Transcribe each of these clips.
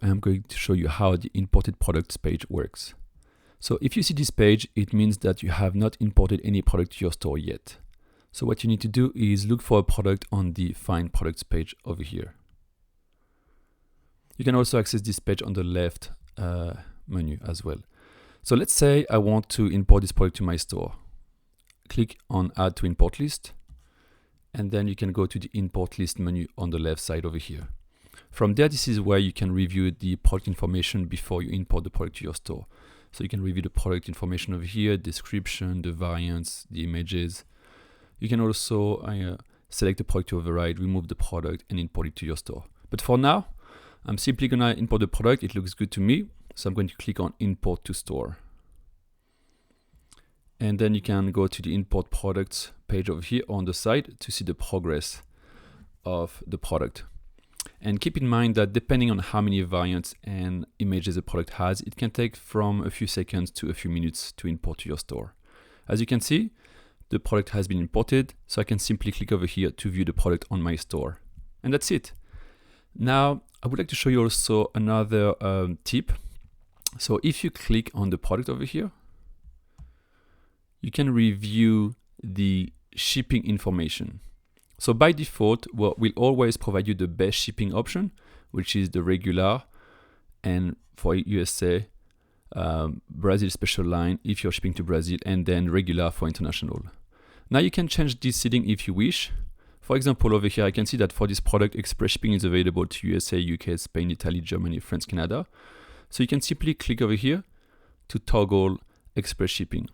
I'm going to show you how the imported products page works. So if you see this page, it means that you have not imported any product to your store yet. So what you need to do is look for a product on the Find Products page over here. You can also access this page on the left menu as well. So let's say I want to import this product to my store. Click on Add to Import List, and then you can go to the Import List menu on the left side over here. From there, this is where you can review the product information before you import the product to your store. So you can review the product information over here, description, the variants, the images. You can also select the product to override, remove the product, and import it to your store. But for now, I'm simply gonna import the product. It looks good to me. So I'm going to click on Import to Store. And then you can go to the Import Products page over here on the side to see the progress of the product. And keep in mind that depending on how many variants and images a product has, it can take from a few seconds to a few minutes to import to your store. As you can see, the product has been imported, so I can simply click over here to view the product on my store. And that's it. Now, I would like to show you also another tip. So if you click on the product over here, you can review the shipping information. So by default, we'll always provide you the best shipping option, which is the regular, and for USA, Brazil special line if you're shipping to Brazil, and then regular for international. Now you can change this setting if you wish. For example, over here, I can see that for this product, express shipping is available to USA, UK, Spain, Italy, Germany, France, Canada. So you can simply click over here to toggle express shipping.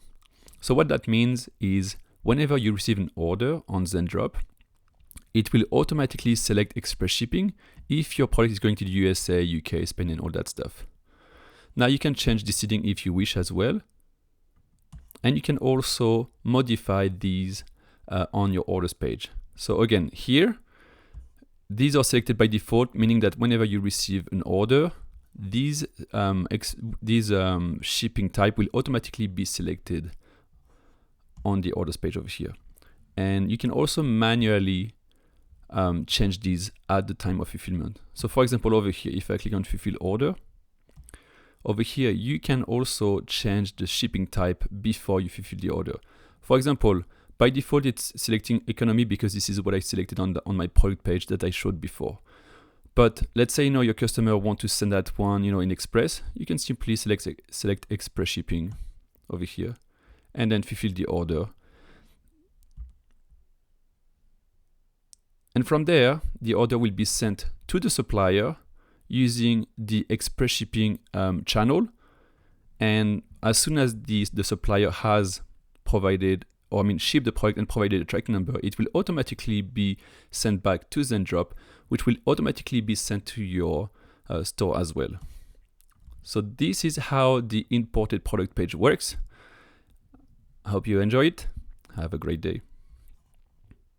So what that means is whenever you receive an order on Zendrop, it will automatically select express shipping if your product is going to the USA, UK, Spain, and all that stuff. Now you can change the setting if you wish as well. And you can also modify these on your orders page. So again, here, these are selected by default, meaning that whenever you receive an order, these shipping type will automatically be selected on the orders page over here. And you can also manually change these at the time of fulfillment. So for example, over here, if I click on fulfill order, over here, you can also change the shipping type before you fulfill the order. For example, by default, it's selecting economy because this is what I selected on my product page that I showed before. But let's say your customer want to send that one in express, you can simply select express shipping over here and then fulfill the order. And from there, the order will be sent to the supplier using the express shipping channel. And as soon as the supplier has provided, shipped the product and provided a tracking number, it will automatically be sent back to Zendrop, which will automatically be sent to your store as well. So this is how the imported product page works. I hope you enjoy it. Have a great day.